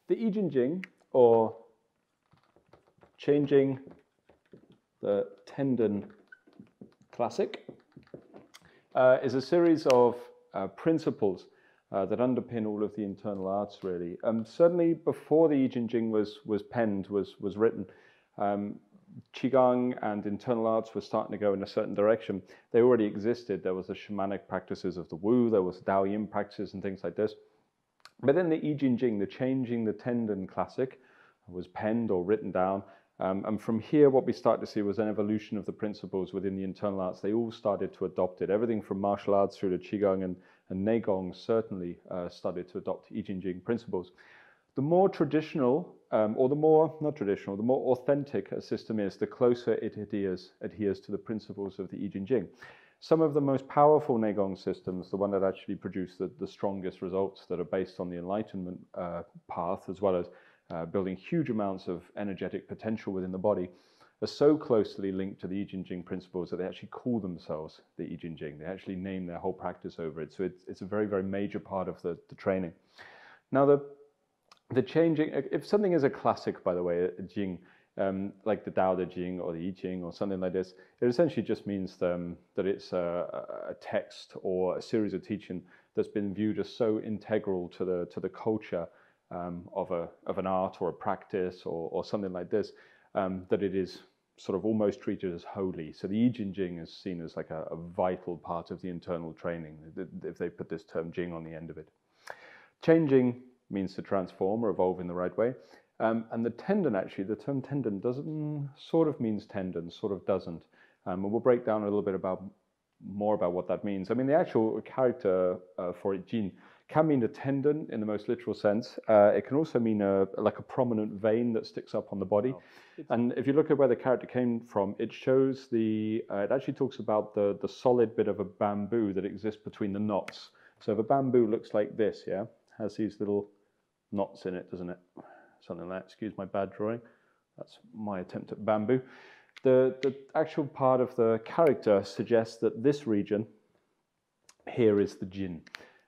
The Yi Jin Jing, or changing the tendon classic, is a series of principles that underpin all of the internal arts, really. Certainly before the Yi Jin Jing was penned, was written, Qigong and internal arts were starting to go in a certain direction. They already existed. There was the shamanic practices of the Wu, there was Dao Yin practices and things like this. But then the Yi Jin Jing, the changing the tendon classic, was penned or written down. And from here, what we started to see was an evolution of the principles within the internal arts. They all started to adopt it. Everything from martial arts through to Qigong and Gong certainly started to adopt Yi Jin Jing principles. The more traditional, or the more, not traditional, the more authentic a system is, the closer it adheres to the principles of the Yi Jin Jing. Some of the most powerful Neigong systems, the one that actually produce the strongest results that are based on the enlightenment path, as well as building huge amounts of energetic potential within the body, are so closely linked to the Yi Jin Jing principles that they actually call themselves the Yi Jin Jing. They actually name their whole practice over it. So it's a very, very major part of the training. Now, the changing, if something is a classic, by the way, a Jing, like the Tao Te Ching or the I Ching or something like this, it essentially just means that it's a text or a series of teaching that's been viewed as so integral to the culture of an art or a practice or something like this, that it is sort of almost treated as holy. So the Yi Jin Jing is seen as like a vital part of the internal training, if they put this term Jing on the end of it. Changing means to transform or evolve in the right way. And the tendon, actually, the term tendon doesn't, sort of means tendon, sort of doesn't. And we'll break down a little bit more about what that means. I mean, the actual character for it, Jin, can mean a tendon in the most literal sense. It can also mean like a prominent vein that sticks up on the body. And if you look at where the character came from, it shows it actually talks about the solid bit of a bamboo that exists between the knots. So if a bamboo looks like this, yeah, has these little knots in it, doesn't it? Something like that. Excuse my bad drawing. That's my attempt at bamboo. The actual part of the character suggests that this region here is the Jin.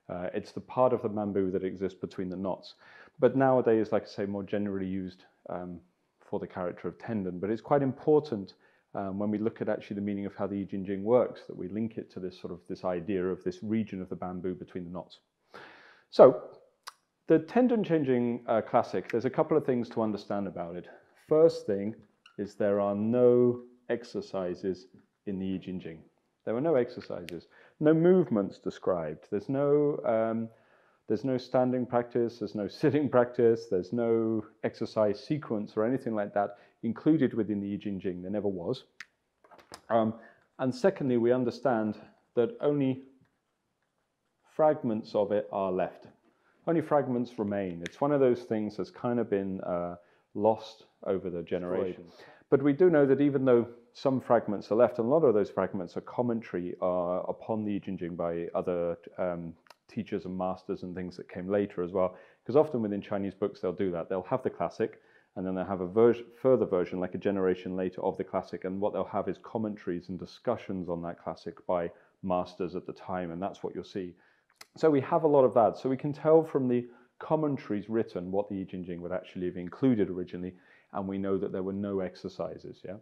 It's the part of the bamboo that exists between the knots. But nowadays, like I say, more generally used for the character of tendon. But it's quite important when we look at actually the meaning of how the Yi Jin Jing works, that we link it to this idea of this region of the bamboo between the knots. So, the tendon changing classic, there's a couple of things to understand about it. First thing is there are no exercises in the Yi Jin Jing. There were no exercises, no movements described. There's no standing practice, there's no sitting practice, there's no exercise sequence or anything like that included within the Yi Jin Jing. There never was. And secondly, we understand that only fragments of it are left. Only fragments remain. It's one of those things that's kind of been lost over the generations. But we do know that even though some fragments are left, and a lot of those fragments are commentary upon the Yi Jin Jing by other teachers and masters and things that came later as well. Because often within Chinese books they'll do that. They'll have the classic, and then they'll have a further version, like a generation later, of the classic. And what they'll have is commentaries and discussions on that classic by masters at the time, and that's what you'll see. So we have a lot of that. So we can tell from the commentaries written what the Yi Jin Jing would actually have included originally, and we know that there were no exercises. Yeah,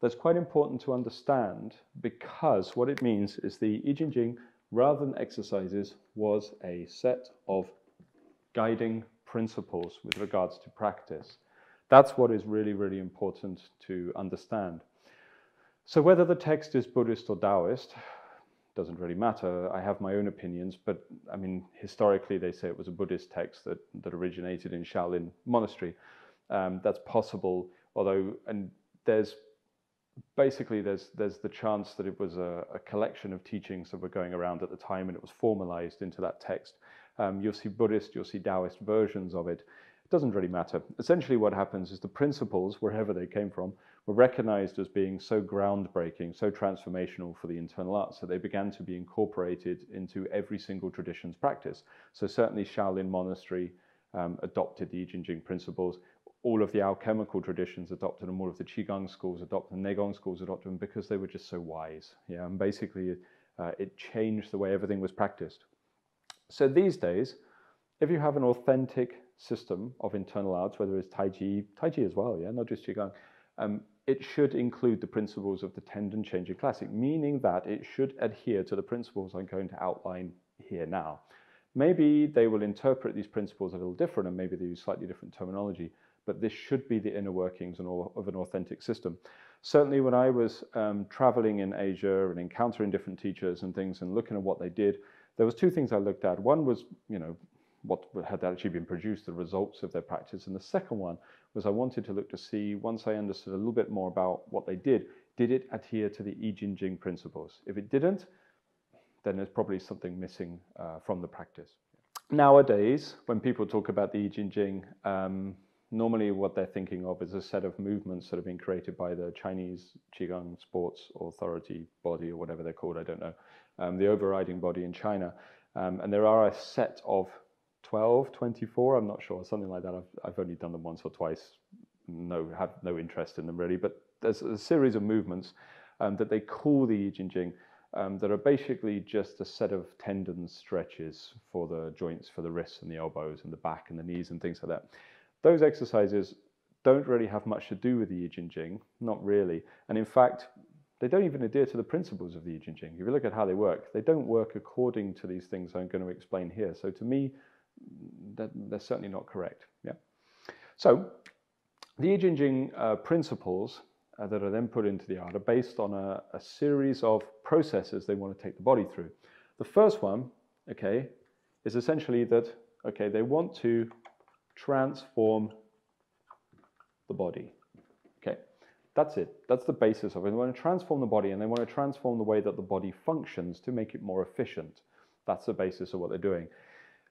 that's quite important to understand, because what it means is the Yi Jin Jing, rather than exercises, was a set of guiding principles with regards to practice. That's what is really, really important to understand. So whether the text is Buddhist or Taoist, doesn't really matter. I have my own opinions, but I mean, historically they say it was a Buddhist text that originated in Shaolin Monastery. That's possible, although, and there's the chance that it was a collection of teachings that were going around at the time, and it was formalized into that text. You'll see Buddhist, you'll see Taoist versions of it. It doesn't really matter. Essentially what happens is the principles, wherever they came from, were recognized as being so groundbreaking, so transformational for the internal arts, that they began to be incorporated into every single tradition's practice. So certainly Shaolin Monastery adopted the Yi Jin Jing principles. All of the alchemical traditions adopted them, all of the Qigong schools adopted them, Neigong schools adopted them, because they were just so wise. Yeah, and basically it changed the way everything was practiced. So these days, if you have an authentic system of internal arts, whether it's Tai Chi as well, yeah, not just Qigong, it should include the principles of the Tendon Changing Classic, meaning that it should adhere to the principles I'm going to outline here now. Maybe they will interpret these principles a little different, and maybe they use slightly different terminology, but this should be the inner workings of an authentic system. Certainly when I was traveling in Asia and encountering different teachers and things and looking at what they did, there was two things I looked at. One was, what had actually been produced, the results of their practice. And the second one was I wanted to look to see, once I understood a little bit more about what they did it adhere to the Yi Jin Jing principles? If it didn't, then there's probably something missing from the practice. Nowadays, when people talk about the Yi Jin Jing, normally what they're thinking of is a set of movements that have been created by the Chinese Qigong Sports Authority body, or whatever they're called, I don't know, the overriding body in China. And there are a set of 12, 24, I'm not sure, something like that. I've only done them once or twice, have no interest in them really, but there's a series of movements that they call the Yi Jin Jing that are basically just a set of tendon stretches for the joints, for the wrists and the elbows and the back and the knees and things like that. Those exercises don't really have much to do with the Yi Jin Jing, not really. And in fact, they don't even adhere to the principles of the Yi Jin Jing. If you look at how they work, they don't work according to these things I'm going to explain here. So to me, they're certainly not correct. Yeah. So the Yi Jin Jing principles that are then put into the art are based on a series of processes they want to take the body through. The first one, okay, is essentially that, okay, they want to transform the body. Okay, that's it. That's the basis of it. They want to transform the body, and they want to transform the way that the body functions to make it more efficient. That's the basis of what they're doing.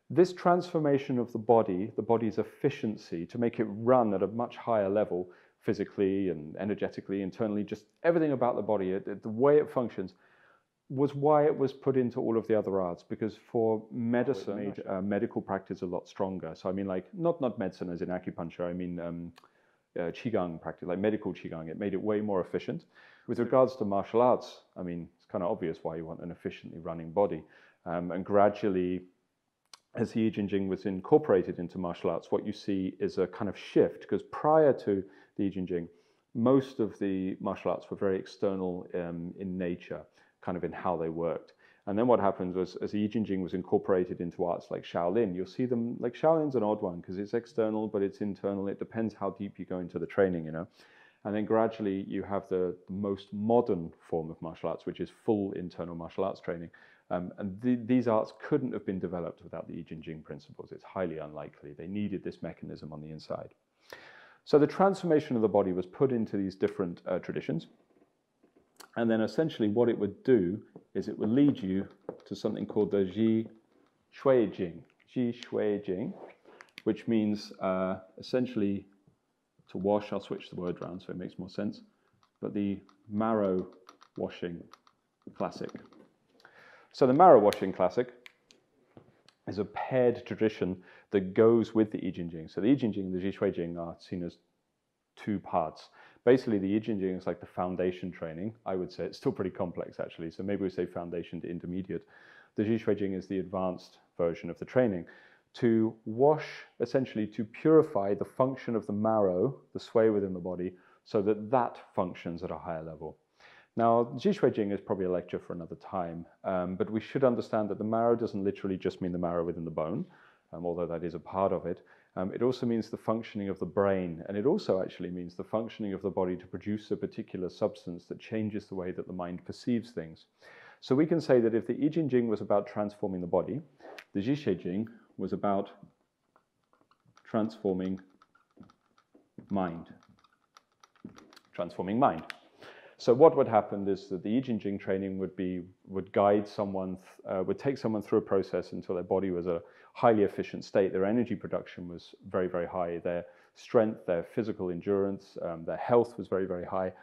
This transformation of the body's efficiency to make it run at a much higher level, physically and energetically, internally, just everything about the body, the way it functions, was why it was put into all of the other arts, because for medicine, it made medical practice a lot stronger. So I mean, like, not medicine as in acupuncture, I mean Qigong practice, like medical Qigong. It made it way more efficient. With regards to martial arts, I mean, it's kind of obvious why you want an efficiently running body. And gradually, as the Yi Jin Jing was incorporated into martial arts, what you see is a kind of shift, because prior to the Yi Jin Jing, most of the martial arts were very external in nature, kind of in how they worked. And then what happened was, as the Yi Jin Jing was incorporated into arts like Shaolin, you'll see them, like Shaolin's an odd one, because it's external, but it's internal. It depends how deep you go into the training, And then gradually you have the most modern form of martial arts, which is full internal martial arts training. And these arts couldn't have been developed without the Yi Jin Jing principles. It's highly unlikely. They needed this mechanism on the inside. So the transformation of the body was put into these different traditions. And then essentially what it would do is it would lead you to something called the Ji Shui Jing. Ji Shui Jing, which means essentially to wash. I'll switch the word around so it makes more sense. But the marrow washing classic. So the marrow washing classic is a paired tradition that goes with the Yi Jin Jing. So the Yi Jin Jing and the Ji Shui Jing are seen as two parts. Basically, the Yi Jin Jing is like the foundation training. I would say it's still pretty complex, actually. So maybe we say foundation to intermediate. The Ji Shui Jing is the advanced version of the training to wash, essentially to purify the function of the marrow, the sway within the body, so that that functions at a higher level. Now, Ji Shui Jing is probably a lecture for another time, but we should understand that the marrow doesn't literally just mean the marrow within the bone, although that is a part of it. It also means the functioning of the brain, and it also actually means the functioning of the body to produce a particular substance that changes the way that the mind perceives things. So we can say that if the Yi Jin Jing was about transforming the body, the Ji Shui Jing was about transforming mind. Transforming mind. So what would happen is that the Yi Jin Jing training would guide someone, would take someone through a process until their body was a highly efficient state. Their energy production was very, very high. Their strength, their physical endurance, their health was very, very high.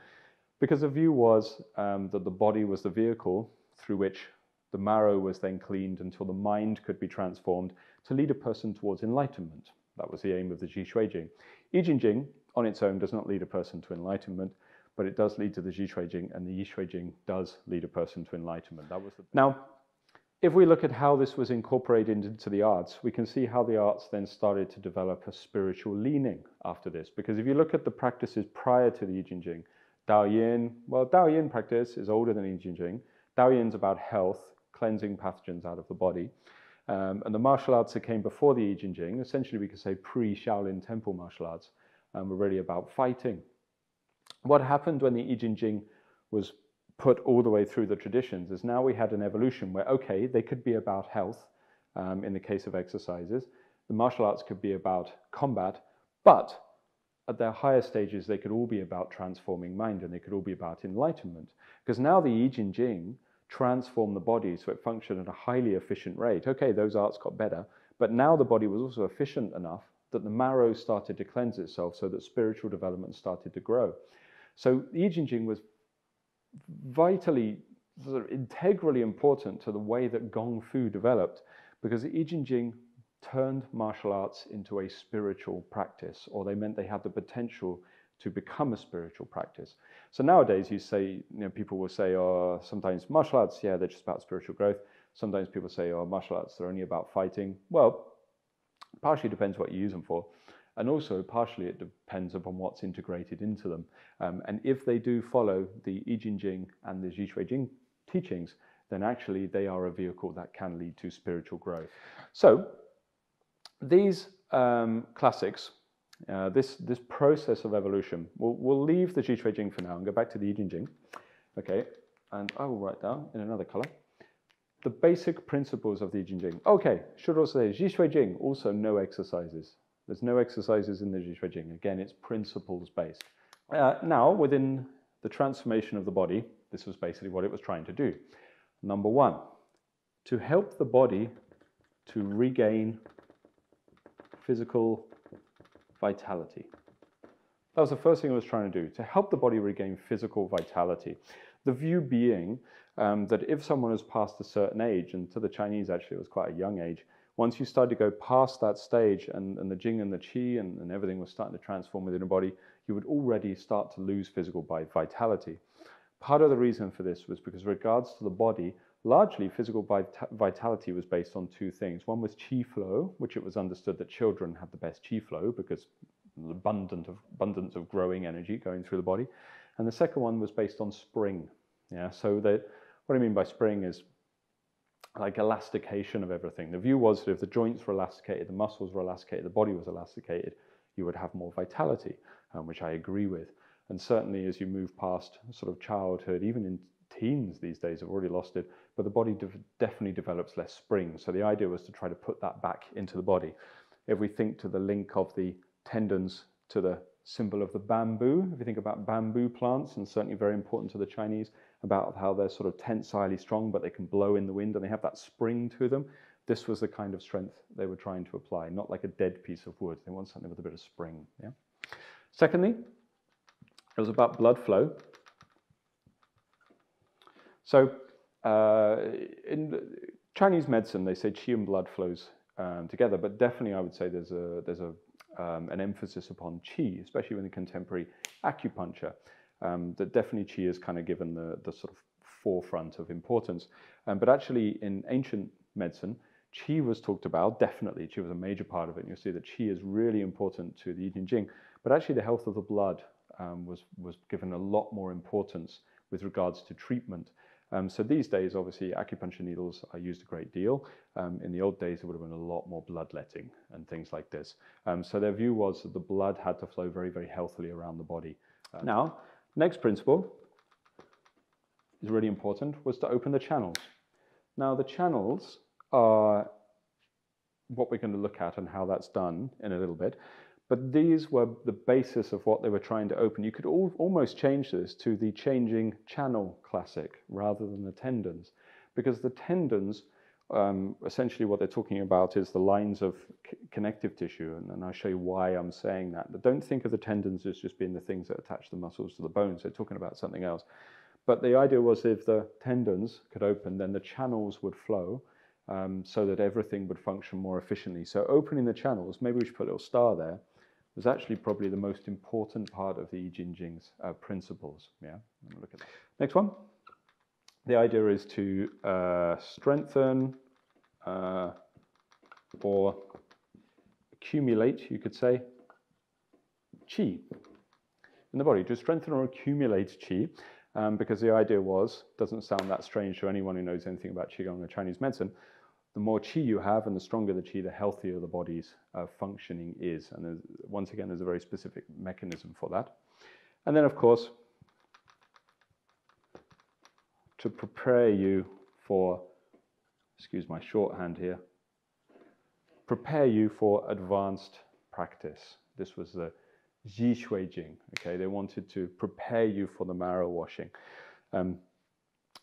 Because the view was that the body was the vehicle through which the marrow was then cleaned until the mind could be transformed to lead a person towards enlightenment. That was the aim of the Ji Shui Jing. Yi Jin Jing on its own does not lead a person to enlightenment, but it does lead to the Ji Shui Jing, and the Yi Shui Jing does lead a person to enlightenment. That was Now, If we look at how this was incorporated into the arts, we can see how the arts then started to develop a spiritual leaning after this. Because if you look at the practices prior to the Yi Jin Jing, Dao Yin, well, Dao Yin practice is older than Yi Jin Jing. Dao Yin's about health, cleansing pathogens out of the body. And the martial arts that came before the Yi Jin Jing, essentially we could say pre-Shaolin temple martial arts, were really about fighting. What happened when the Yi Jin Jing was put all the way through the traditions is now we had an evolution where, okay, they could be about health in the case of exercises. The martial arts could be about combat, but at their higher stages, they could all be about transforming mind and they could all be about enlightenment. Because now the Yi Jin Jing transformed the body so it functioned at a highly efficient rate. Okay, those arts got better, but now the body was also efficient enough that the marrow started to cleanse itself so that spiritual development started to grow. So the Yi Jin Jing was vitally, sort of integrally important to the way that Gong Fu developed, because the Yi Jin Jing turned martial arts into a spiritual practice, or they meant they had the potential to become a spiritual practice. So nowadays you say, people will say, oh, sometimes martial arts, yeah, they're just about spiritual growth. Sometimes people say, oh, martial arts, they're only about fighting. Well, partially depends what you use them for. And also, partially, it depends upon what's integrated into them. And if they do follow the Yi Jin Jing and the Ji Shui Jing teachings, then actually they are a vehicle that can lead to spiritual growth. So these classics, this process of evolution, we'll leave the Ji Shui Jing for now and go back to the Yi Jin Jing. Okay, and I will write down in another color the basic principles of the Yi Jin Jing. Okay, should also say Ji Shui Jing, also no exercises. There's no exercises in the Ji Shui Jing. Again, it's principles based. Now, within the transformation of the body, this was basically what it was trying to do. Number one, to help the body to regain physical vitality. That was the first thing it was trying to do, to help the body regain physical vitality. The view being that if someone has passed a certain age, and to the Chinese actually it was quite a young age, once you started to go past that stage and the Jing and the Qi and everything was starting to transform within the body, you would already start to lose physical vitality. Part of the reason for this was because regards to the body, largely physical vitality was based on two things. One was Qi flow, which it was understood that children have the best Qi flow because the abundance of growing energy going through the body. And the second one was based on spring. Yeah, so what I mean by spring is like elastication of everything. The view was that if the joints were elasticated, the muscles were elasticated, the body was elasticated, you would have more vitality, which I agree with. And certainly as you move past sort of childhood, even in teens these days have already lost it, but the body definitely develops less spring. So the idea was to try to put that back into the body. If we think to the link of the tendons to the symbol of the bamboo, if you think about bamboo plants, and certainly very important to the Chinese, about how they're sort of tensilely strong, but they can blow in the wind and they have that spring to them. This was the kind of strength they were trying to apply, not like a dead piece of wood. They want something with a bit of spring. Yeah. Secondly, it was about blood flow. So in Chinese medicine, they say qi and blood flows together, but definitely I would say there's an emphasis upon qi, especially in the contemporary acupuncture. That definitely qi is kind of given the sort of forefront of importance. But actually in ancient medicine, qi was talked about, definitely. Qi was a major part of it. And you'll see that qi is really important to the Yi Jin Jing. But actually the health of the blood was given a lot more importance with regards to treatment. So these days, obviously, acupuncture needles are used a great deal. In the old days, it would have been a lot more bloodletting and things like this. So their view was that the blood had to flow very, very healthily around the body. Now, next principle is really important, was to open the channels. Now, the channels are what we're going to look at and how that's done in a little bit. But these were the basis of what they were trying to open. You could almost change this to the changing channel classic rather than the tendons, because the tendons, essentially what they're talking about is the lines of connective tissue, and I'll show you why I'm saying that. But don't think of the tendons as just being the things that attach the muscles to the bones. They're talking about something else. But the idea was if the tendons could open, then the channels would flow so that everything would function more efficiently. So opening the channels, maybe we should put a little star there, was actually probably the most important part of the Yi Jin Jing's principles. Yeah, look at that. Next one. The idea is to strengthen or accumulate, you could say, Qi in the body, to strengthen or accumulate Qi, because the idea was, doesn't sound that strange to anyone who knows anything about Qigong or Chinese medicine, the more Qi you have and the stronger the Qi, the healthier the body's functioning is. And once again, there's a very specific mechanism for that. And then, of course, to prepare you for, excuse my shorthand here, prepare you for advanced practice. This was the Yi Jin. Okay, they wanted to prepare you for the marrow washing.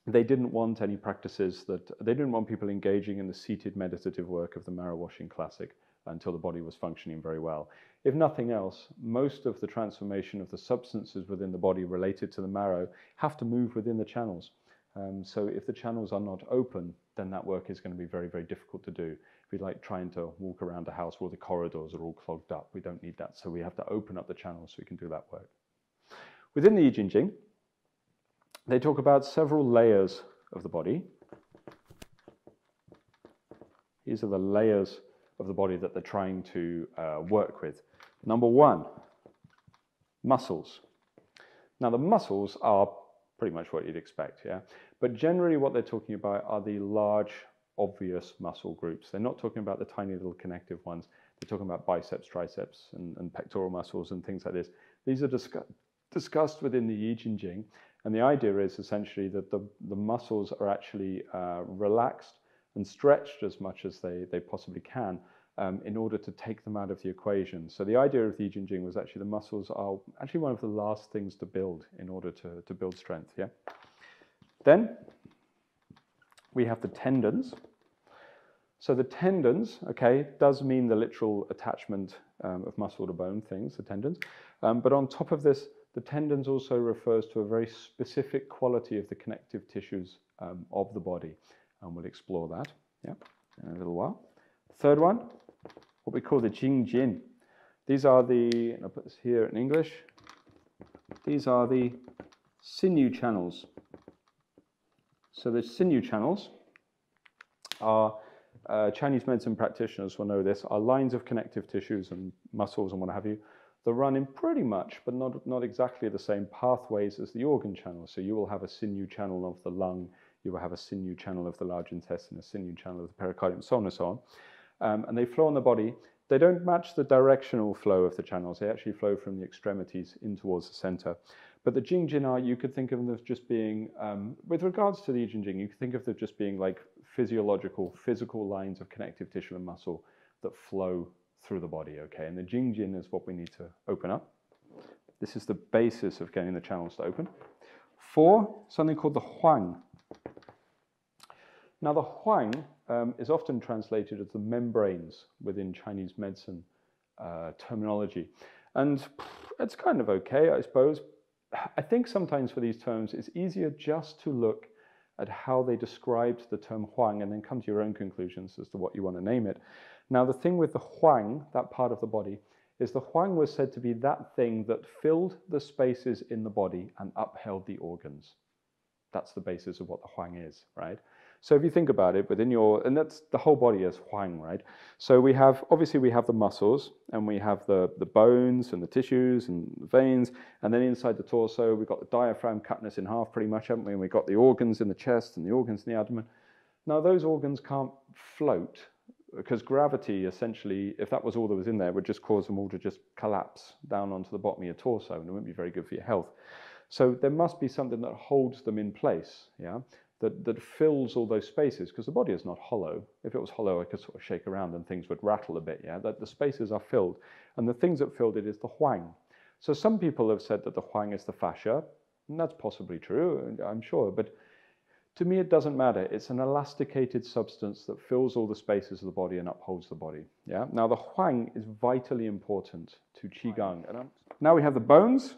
They didn't want any practices they didn't want people engaging in the seated meditative work of the marrow washing classic until the body was functioning very well. If nothing else, most of the transformation of the substances within the body related to the marrow have to move within the channels. So if the channels are not open, then that work is going to be very, very difficult to do. If we like trying to walk around a house where the corridors are all clogged up, we don't need that. So we have to open up the channels so we can do that work. Within the Yi Jin Jing, they talk about several layers of the body. These are the layers of the body that they're trying to work with. Number one, muscles. Now the muscles are pretty much what you'd expect, yeah? But generally what they're talking about are the large, obvious muscle groups. They're not talking about the tiny little connective ones. They're talking about biceps, triceps, and pectoral muscles and things like this. These are discussed within the Yi Jin Jing, and the idea is essentially that the muscles are actually relaxed and stretched as much as they possibly can in order to take them out of the equation. So the idea of the Yi Jin Jing was actually the muscles are actually one of the last things to build in order to build strength, yeah? Then we have the tendons. So the tendons, okay, does mean the literal attachment of muscle to bone things, the tendons. But on top of this, the tendons also refers to a very specific quality of the connective tissues of the body. And we'll explore that, yeah, in a little while. Third one, what we call the Jing Jin. These are the, and I'll put this here in English, these are the sinew channels. So the sinew channels are, Chinese medicine practitioners will know this, are lines of connective tissues and muscles and what have you that run in pretty much, but not exactly the same pathways as the organ channels. So you will have a sinew channel of the lung, you will have a sinew channel of the large intestine, a sinew channel of the pericardium, so on and so on. And they flow in the body. They don't match the directional flow of the channels. They actually flow from the extremities in towards the center. But the Jing Jin are, you could think of them as just being, with regards to the Yi Jin Jing, you could think of them just being like physical lines of connective tissue and muscle that flow through the body, okay? And the Jing Jin is what we need to open up. This is the basis of getting the channels to open. 4, something called the Huang. Now the Huang is often translated as the membranes within Chinese medicine terminology. And it's kind of okay, I suppose. I think sometimes for these terms, it's easier just to look at how they described the term Huang and then come to your own conclusions as to what you want to name it. Now the thing with the Huang, that part of the body, is the Huang was said to be that thing that filled the spaces in the body and upheld the organs. That's the basis of what the Huang is, right? So if you think about it, within your, and that's the whole body is Huang, right? So we have, obviously we have the muscles, and we have the bones and the tissues and the veins, and then inside the torso, we've got the diaphragm cutting us in half pretty much, haven't we? And we've got the organs in the chest and the organs in the abdomen. Now those organs can't float, because gravity essentially, if that was all that was in there, would just cause them all to just collapse down onto the bottom of your torso, and it wouldn't be very good for your health. So there must be something that holds them in place, yeah? That fills all those spaces, because the body is not hollow. If it was hollow, I could sort of shake around and things would rattle a bit, yeah? That the spaces are filled, and the things that filled it is the Huang. So some people have said that the Huang is the fascia, and that's possibly true, I'm sure, but to me it doesn't matter. It's an elasticated substance that fills all the spaces of the body and upholds the body, yeah? Now the Huang is vitally important to Qigong. And now we have the bones.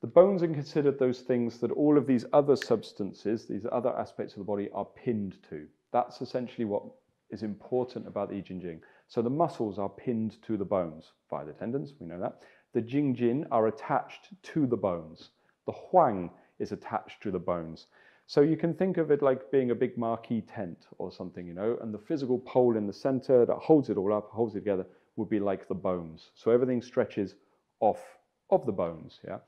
The bones are considered those things that all of these other substances, these other aspects of the body are pinned to. That's essentially what is important about the Yi Jin Jing. So the muscles are pinned to the bones via the tendons, we know that. The Jing Jin are attached to the bones. The Huang is attached to the bones. So you can think of it like being a big marquee tent or something, you know, and the physical pole in the center that holds it all up, holds it together, would be like the bones. So everything stretches off of the bones, yeah.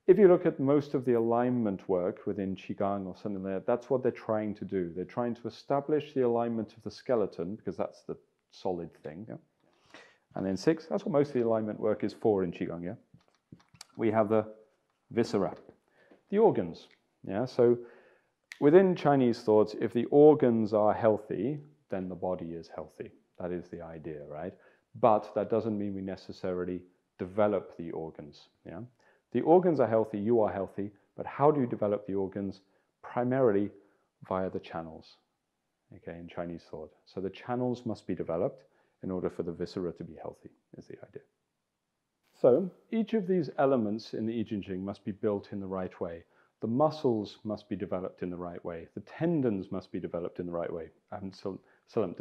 If you look at most of the alignment work within Qigong or something like that, that's what they're trying to do. They're trying to establish the alignment of the skeleton, because that's the solid thing, yeah. And then 6, that's what most of the alignment work is for in Qigong, yeah. We have the viscera, the organs, yeah. So within Chinese thoughts, if the organs are healthy, then the body is healthy. That is the idea, right? But that doesn't mean we necessarily develop the organs, yeah. The organs are healthy, you are healthy, but how do you develop the organs? Primarily via the channels, okay, in Chinese thought. So the channels must be developed in order for the viscera to be healthy, is the idea. So each of these elements in the Yi Jin Jing must be built in the right way. The muscles must be developed in the right way. The tendons must be developed in the right way. I still haven't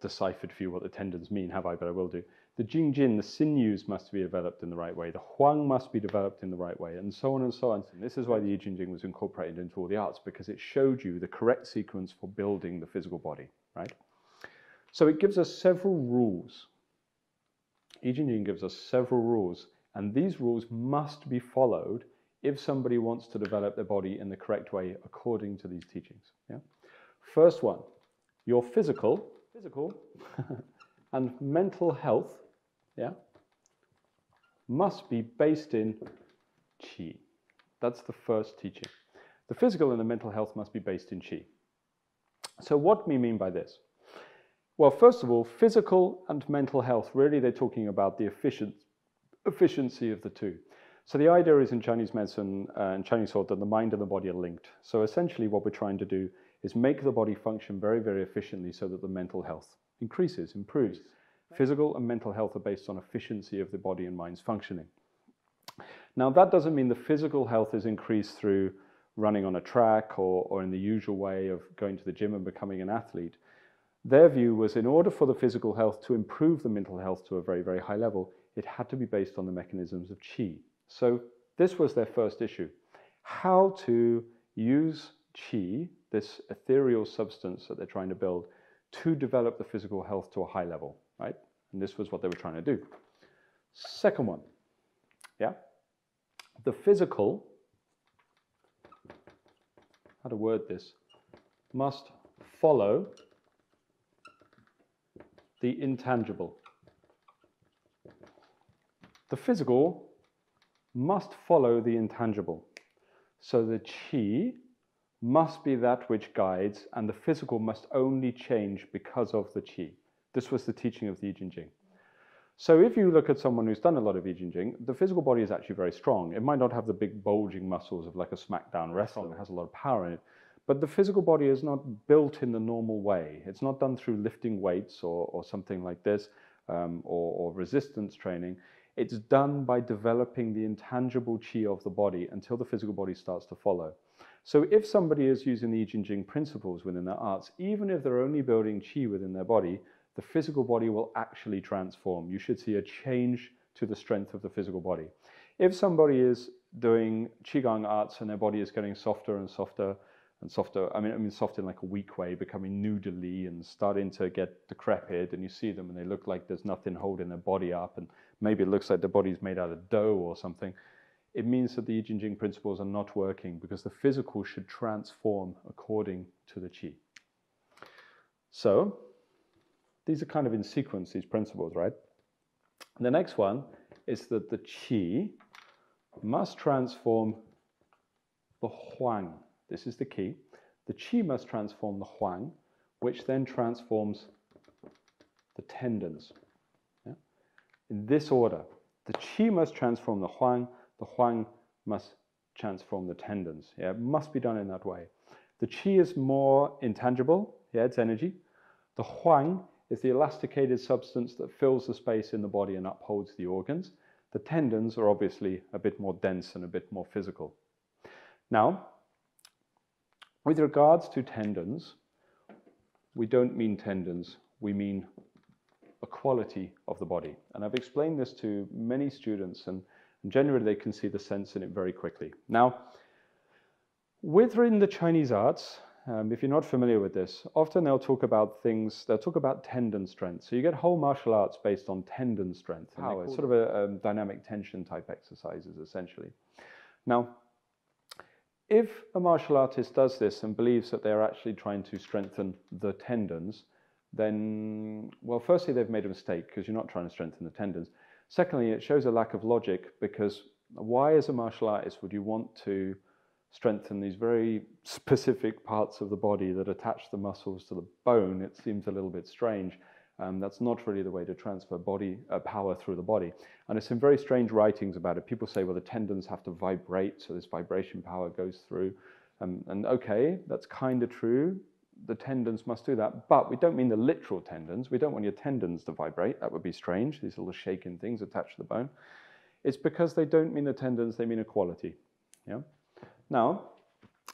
deciphered for you what the tendons mean, have I? But I will do. The Jing, the sinews must be developed in the right way. The Huang must be developed in the right way, and so on and so on. And this is why the Yi Jin Jing was incorporated into all the arts, because it showed you the correct sequence for building the physical body, right? So it gives us several rules. Yi Jin Jing gives us several rules, and these rules must be followed if somebody wants to develop their body in the correct way according to these teachings. Yeah? First one, your physical and mental health, yeah, must be based in Qi. That's the first teaching. The physical and the mental health must be based in Qi. So what do we mean by this? Well, first of all, physical and mental health, really they're talking about the efficiency of the two. So the idea is in Chinese medicine and Chinese thought that the mind and the body are linked. So essentially what we're trying to do is make the body function very, very efficiently so that the mental health increases, improves. Physical and mental health are based on efficiency of the body and mind's functioning. Now that doesn't mean the physical health is increased through running on a track or in the usual way of going to the gym and becoming an athlete. Their view was in order for the physical health to improve the mental health to a very, very high level, it had to be based on the mechanisms of Qi. So this was their first issue. How to use Qi, this ethereal substance that they're trying to build, to develop the physical health to a high level, right? And this was what they were trying to do. Second one, yeah? The physical, how to word this, must follow the intangible. The physical must follow the intangible. So the Qi must be that which guides, and the physical must only change because of the Qi. This was the teaching of the Yi Jin Jing. So if you look at someone who's done a lot of Yi Jin Jing, the physical body is actually very strong. It might not have the big bulging muscles of like a smackdown wrestler. It has a lot of power in it. But the physical body is not built in the normal way. It's not done through lifting weights or something like this, or resistance training. It's done by developing the intangible Qi of the body until the physical body starts to follow. So if somebody is using the Yi Jin Jing principles within their arts, even if they're only building Qi within their body, the physical body will actually transform. You should see a change to the strength of the physical body. If somebody is doing Qigong arts and their body is getting softer and softer and softer, I mean soft in like a weak way, becoming noodly and starting to get decrepit, and you see them and they look like there's nothing holding their body up, and maybe it looks like the body's made out of dough or something, it means that the Yi Jin Jing principles are not working, because the physical should transform according to the Qi. So these are kind of in sequence, these principles, right? And the next one is that the Qi must transform the Huang. This is the key. The Qi must transform the Huang, which then transforms the tendons. Yeah? In this order, the Qi must transform the Huang must transform the tendons. Yeah? It must be done in that way. The Qi is more intangible, yeah, it's energy. The Huang is the elasticated substance that fills the space in the body and upholds the organs. The tendons are obviously a bit more dense and a bit more physical. Now, with regards to tendons, we don't mean tendons, we mean a quality of the body. And I've explained this to many students, and And generally, they can see the sense in it very quickly. Now, within the Chinese arts, if you're not familiar with this, often they'll talk about tendon strength. So you get whole martial arts based on tendon strength. Power. It's sort of a dynamic tension type exercises, essentially. Now, if a martial artist does this and believes that they're actually trying to strengthen the tendons, then, well, firstly, they've made a mistake because you're not trying to strengthen the tendons. Secondly, it shows a lack of logic, because why, as a martial artist, would you want to strengthen these very specific parts of the body that attach the muscles to the bone? It seems a little bit strange. That's not really the way to transfer body power through the body. And there's some very strange writings about it. People say, well, the tendons have to vibrate, so this vibration power goes through. And okay, that's kind of true. The tendons must do that, but we don't mean the literal tendons. We don't want your tendons to vibrate. That would be strange, these little shaking things attached to the bone. It's because they don't mean the tendons, they mean a quality. Yeah? Now,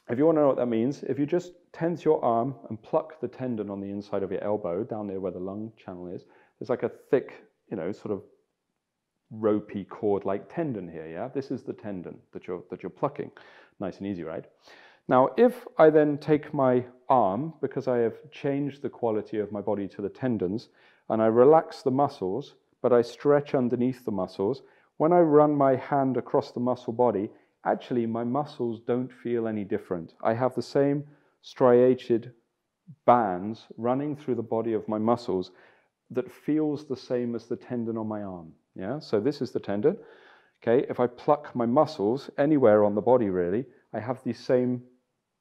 if you want to know what that means, if you just tense your arm and pluck the tendon on the inside of your elbow, down there where the lung channel is, there's like a thick, sort of ropey cord-like tendon here, yeah? This is the tendon that you're plucking. Nice and easy, right? Now, if I then take my arm, because I have changed the quality of my body to the tendons, and I relax the muscles, but I stretch underneath the muscles, when I run my hand across the muscle body, actually my muscles don't feel any different. I have the same striated bands running through the body of my muscles that feels the same as the tendon on my arm. Yeah, so this is the tendon. Okay, if I pluck my muscles anywhere on the body, really, I have these same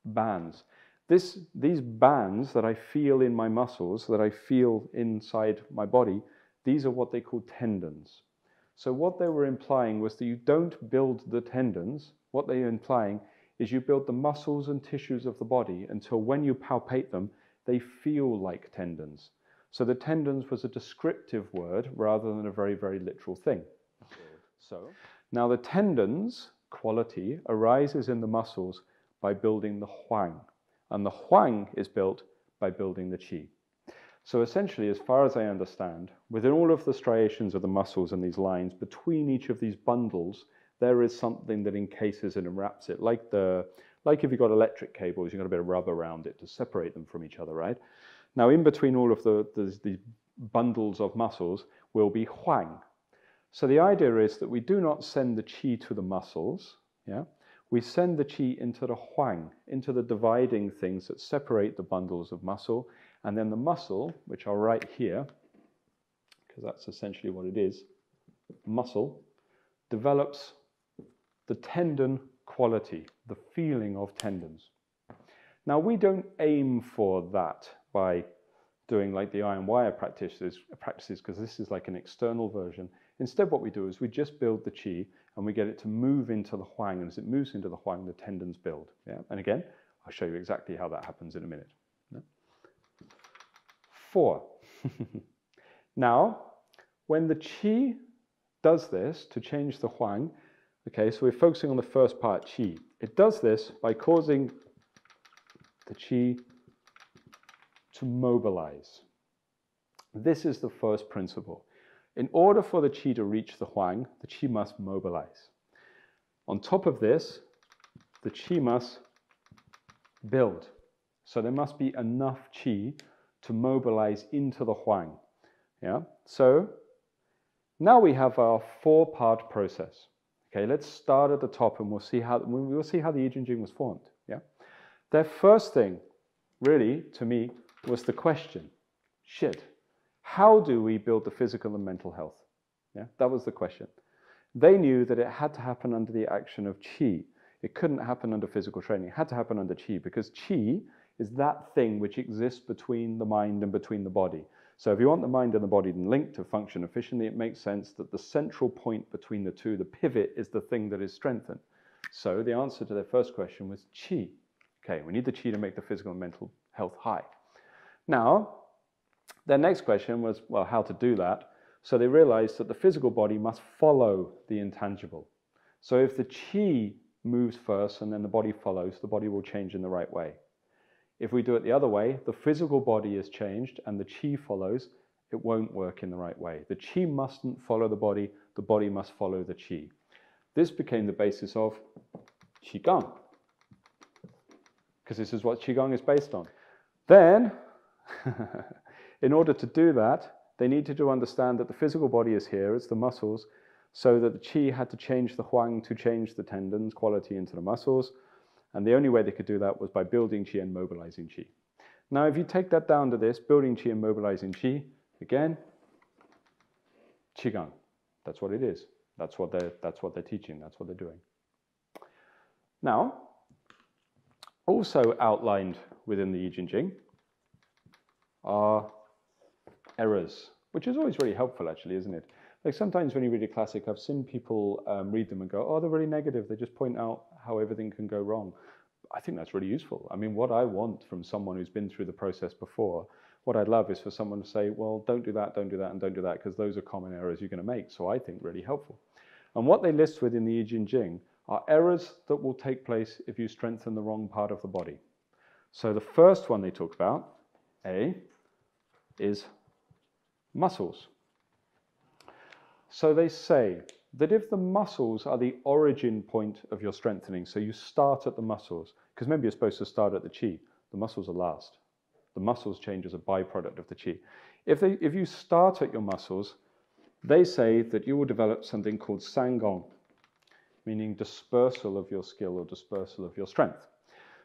bands. These bands that I feel in my muscles, that I feel inside my body, these are what they call tendons. So what they were implying was that you don't build the tendons. What they are implying is you build the muscles and tissues of the body until when you palpate them, they feel like tendons. So the tendons was a descriptive word rather than a very, very literal thing. So now the tendons quality arises in the muscles by building the huang. And the huang is built by building the qi. So essentially, as far as I understand, within all of the striations of the muscles and these lines, between each of these bundles, there is something that encases it and wraps it, like if you've got electric cables, you've got a bit of rubber around it to separate them from each other, right? Now, in between all of the bundles of muscles will be huang. So the idea is that we do not send the qi to the muscles, yeah? We send the qi into the huang, into the dividing things that separate the bundles of muscle, and then the muscle, which I'll write here, because that's essentially what it is, muscle, develops the tendon quality, the feeling of tendons. Now, we don't aim for that by doing like the iron wire practices, because this is like an external version. Instead, what we do is we just build the qi and we get it to move into the huang, and as it moves into the huang, the tendons build. Yeah? And again, I'll show you exactly how that happens in a minute. Yeah? 4. Now, when the qi does this to change the huang, okay, so we're focusing on the first part, qi. It does this by causing the qi to mobilize. This is the first principle. In order for the qi to reach the huang, the qi must mobilize. On top of this, the qi must build. So there must be enough qi to mobilize into the huang. Yeah? So now we have our 4-part process. Okay, let's start at the top and we'll see how the Yi Jin Jing was formed. Yeah? Their first thing, really, to me, was the question, shit, how do we build the physical and mental health? Yeah, that was the question. They knew that it had to happen under the action of qi. It couldn't happen under physical training. It had to happen under qi, because qi is that thing which exists between the mind and between the body. So if you want the mind and the body linked to function efficiently, it makes sense that the central point between the two, the pivot, is the thing that is strengthened. So the answer to their first question was qi. Okay, we need the qi to make the physical and mental health high. Now, their next question was, well, how to do that? So they realized that the physical body must follow the intangible. So if the qi moves first and then the body follows, the body will change in the right way. If we do it the other way, the physical body is changed and the qi follows, it won't work in the right way. The qi mustn't follow the body must follow the qi. This became the basis of Qigong, because this is what Qigong is based on. Then, in order to do that, they needed to understand that the physical body is here, it's the muscles, so that the Qi had to change the Huang to change the tendons quality into the muscles. And the only way they could do that was by building Qi and mobilizing Qi. Now, if you take that down to this, building Qi and mobilizing Qi, again, Qigong. That's what it is. That's what they're teaching. That's what they're doing. Now, also outlined within the Yi Jin Jing are errors, which is always really helpful, actually, isn't it? Like sometimes when you read a classic, I've seen people read them and go, oh, they're really negative. They just point out how everything can go wrong. I think that's really useful. I mean, what I want from someone who's been through the process before, what I'd love is for someone to say, well, don't do that, and don't do that, because those are common errors you're going to make. So I think really helpful. And what they list within the Yi Jin Jing are errors that will take place if you strengthen the wrong part of the body. So the first one they talk about, A, is muscles. So they say that if the muscles are the origin point of your strengthening, so you start at the muscles, because maybe you're supposed to start at the Qi, the muscles are last. The muscles change as a byproduct of the Qi. If you start at your muscles, they say that you will develop something called Gong, meaning dispersal of your skill or dispersal of your strength.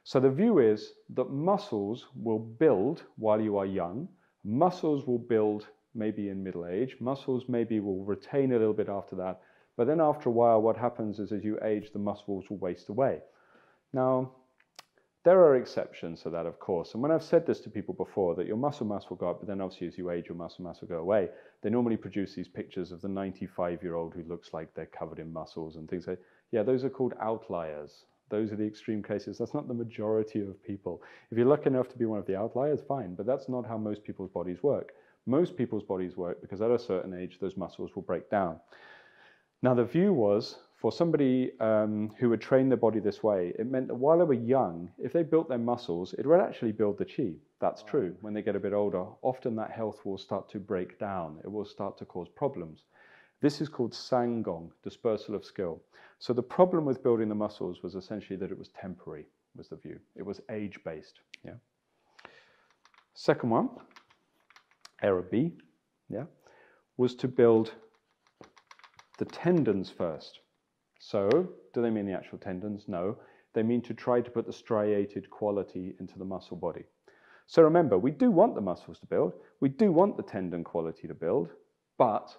So the view is that muscles will build while you are young, muscles will build maybe in middle age, muscles maybe will retain a little bit after that, but then after a while what happens is as you age the muscles will waste away. Now, there are exceptions to that, of course, and when I've said this to people before, that your muscle mass will go up, but then obviously as you age your muscle mass will go away, they normally produce these pictures of the 95-year-old who looks like they're covered in muscles and things like that. Yeah, those are called outliers. Those are the extreme cases. That's not the majority of people. If you're lucky enough to be one of the outliers, fine, but that's not how most people's bodies work. Most people's bodies work because at a certain age, those muscles will break down. Now, the view was for somebody who would train their body this way, it meant that while they were young, if they built their muscles, it would actually build the Qi. That's true. When they get a bit older, often that health will start to break down. It will start to cause problems. This is called Gong, dispersal of skill. So the problem with building the muscles was essentially that it was temporary, was the view. It was age-based. Yeah. Second one, error B, yeah, was to build the tendons first. So, do they mean the actual tendons? No. They mean to try to put the striated quality into the muscle body. So remember, we do want the muscles to build. We do want the tendon quality to build, but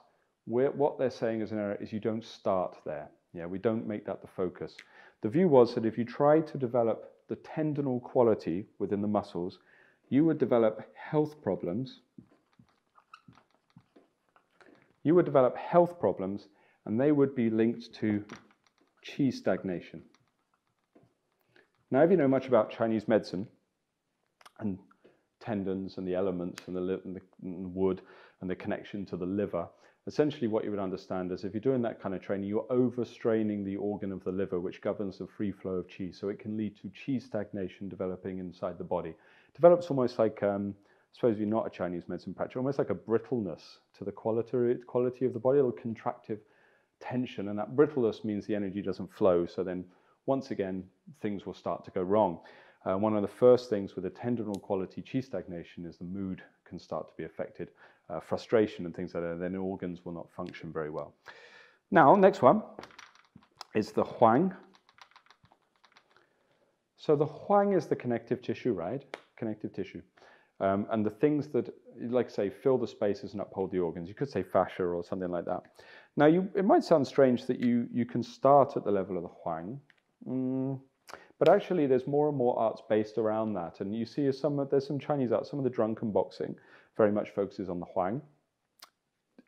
what they're saying as an error is you don't start there. Yeah, we don't make that the focus. The view was that if you try to develop the tendinal quality within the muscles, you would develop health problems. You would develop health problems, and they would be linked to Qi stagnation. Now, if you know much about Chinese medicine and tendons and the elements and the wood and the connection to the liver, essentially what you would understand is if you're doing that kind of training, you're overstraining the organ of the liver, which governs the free flow of Qi. So it can lead to Qi stagnation developing inside the body. It develops almost like, suppose you're not a Chinese medicine practitioner, almost like a brittleness to the quality of the body, a little contractive tension, and that brittleness means the energy doesn't flow. So then once again, things will start to go wrong. One of the first things with a tendinal quality Qi stagnation is the mood can start to be affected, frustration and things like that, then organs will not function very well. Now, next one is the Huang. So the Huang is the connective tissue, right? Connective tissue. And the things that, like say, fill the spaces and uphold the organs. You could say fascia or something like that. Now, it might sound strange that you can start at the level of the Huang. But actually, there's more and more arts based around that. And you see there's some Chinese art, some of the drunken boxing very much focuses on the Huang.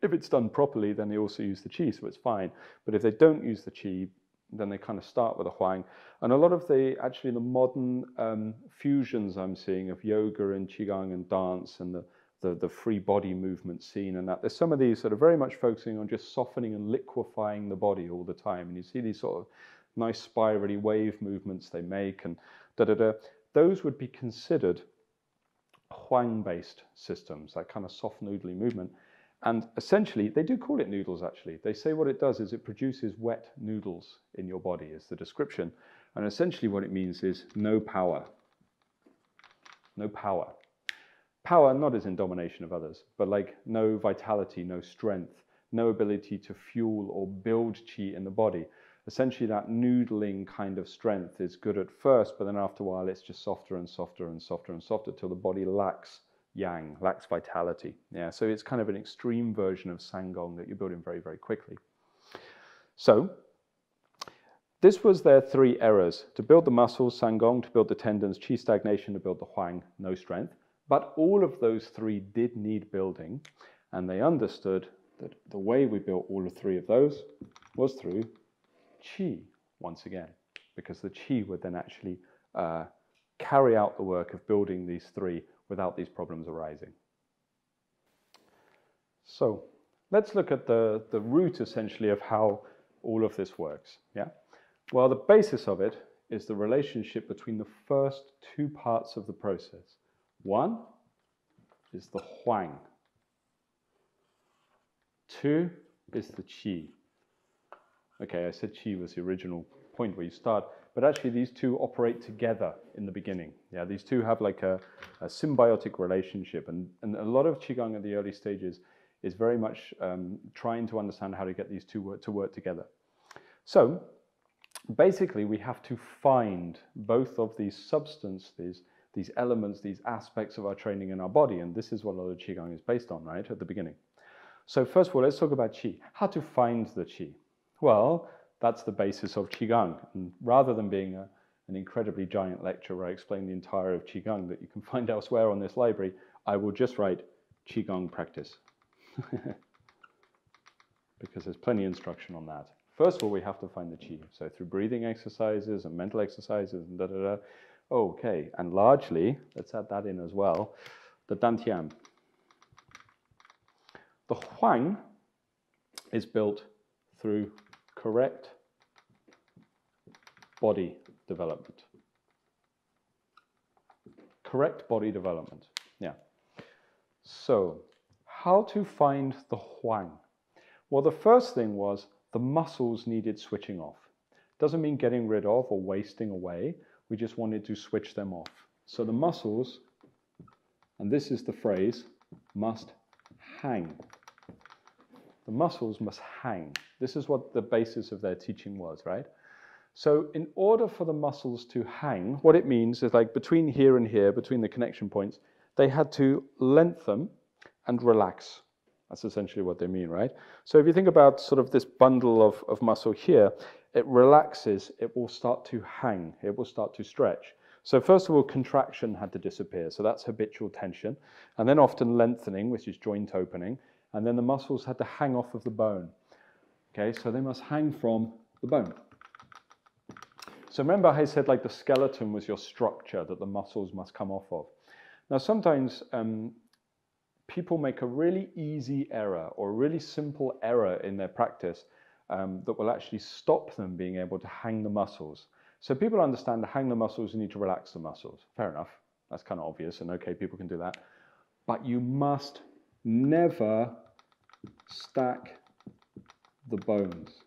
If it's done properly, then they also use the Qi, so it's fine. But if they don't use the Qi, then they kind of start with a Huang. And a lot of the modern fusions I'm seeing of yoga and Qigong and dance and the free body movement scene and that, there's some of these that are very much focusing on just softening and liquefying the body all the time. And you see these sort of nice spirally wave movements they make and da-da-da. Those would be considered Huang-based systems, that kind of soft noodly movement. And essentially, they do call it noodles actually. They say what it does is it produces wet noodles in your body is the description. And essentially what it means is no power. No power. Power not as in domination of others, but like no vitality, no strength, no ability to fuel or build chi in the body. Essentially that noodling kind of strength is good at first, but then after a while it's just softer and softer and softer and softer till the body lacks yang, lacks vitality. Yeah, so it's kind of an extreme version of Sanggong that you're building very, very quickly. So this was their 3 errors: to build the muscles, Sanggong, to build the tendons, Qi stagnation, to build the Huang, no strength. But all of those 3 did need building, and they understood that the way we built all 3 of those was through Qi, once again, because the Qi would then actually carry out the work of building these 3 without these problems arising. So let's look at the root, essentially, of how all of this works. Yeah. Well, the basis of it is the relationship between the first 2 parts of the process. One is the Huang. 2 is the Qi. Okay, I said Qi was the original point where you start, but actually these 2 operate together in the beginning. Yeah, these 2 have like a symbiotic relationship, and a lot of Qigong at the early stages is very much trying to understand how to get these 2 to work together. So basically we have to find both of these substances, these elements, these aspects of our training in our body, and this is what a lot of Qigong is based on, right, at the beginning. So first of all, let's talk about Qi. How to find the Qi? Well, that's the basis of Qigong. And rather than being an incredibly giant lecture where I explain the entire of Qigong that you can find elsewhere on this library, I will just write Qigong practice. Because there's plenty of instruction on that. First of all, we have to find the Qi. So through breathing exercises and mental exercises and da-da-da. Okay, and largely, let's add that in as well, the Dantian. The Huang is built through correct body development. Correct body development, yeah. So, how to find the Huang? Well, the first thing was the muscles needed switching off. Doesn't mean getting rid of or wasting away. We just wanted to switch them off. So the muscles, and this is the phrase, must hang. The muscles must hang. This is what the basis of their teaching was, right? So in order for the muscles to hang, what it means is like between here and here, between the connection points, they had to lengthen and relax. That's essentially what they mean, right? So if you think about sort of this bundle of muscle here, it relaxes, it will start to hang, it will start to stretch. So first of all, contraction had to disappear. So that's habitual tension. And then often lengthening, which is joint opening. And then the muscles had to hang off of the bone. Okay, so they must hang from the bone. So remember I said like the skeleton was your structure that the muscles must come off of. Now sometimes people make a really easy error or a really simple error in their practice that will actually stop them being able to hang the muscles. So people understand to hang the muscles, you need to relax the muscles. Fair enough. That's kind of obvious, and okay, people can do that. But you must never stack the bones.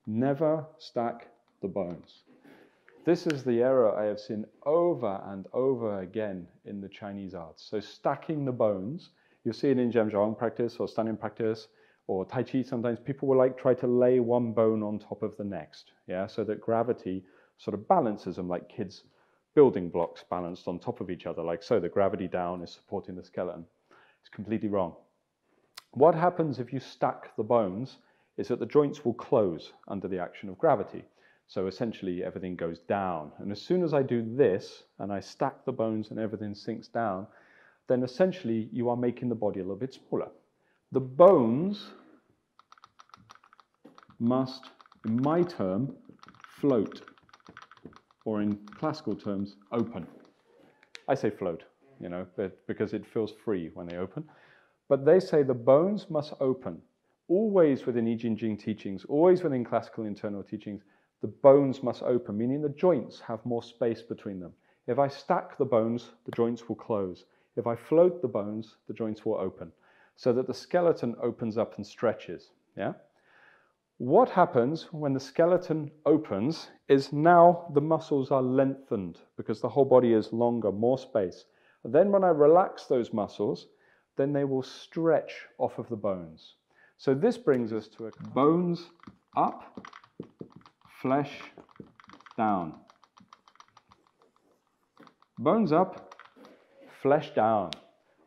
Never stack the bones. This is the error I have seen over and over again in the Chinese arts. So stacking the bones, you'll see it in Zhang practice or standing practice or Tai Chi. Sometimes people will like try to lay one bone on top of the next, yeah, so that gravity sort of balances them like kids' building blocks balanced on top of each other, like so. The gravity down is supporting the skeleton. It's completely wrong. What happens if you stack the bones is that the joints will close under the action of gravity. So essentially everything goes down. And as soon as I do this and I stack the bones and everything sinks down, then essentially you are making the body a little bit smaller. The bones must, in my term, float, or in classical terms, open. I say float, you know, because it feels free when they open. But they say the bones must open. Always within Yi Jin Jing teachings, always within classical internal teachings, the bones must open, meaning the joints have more space between them. If I stack the bones, the joints will close. If I float the bones, the joints will open. so that the skeleton opens up and stretches. Yeah? What happens when the skeleton opens is now the muscles are lengthened because the whole body is longer, more space. Then when I relax those muscles, then they will stretch off of the bones. So this brings us to a bones up, flesh down. Bones up, flesh down.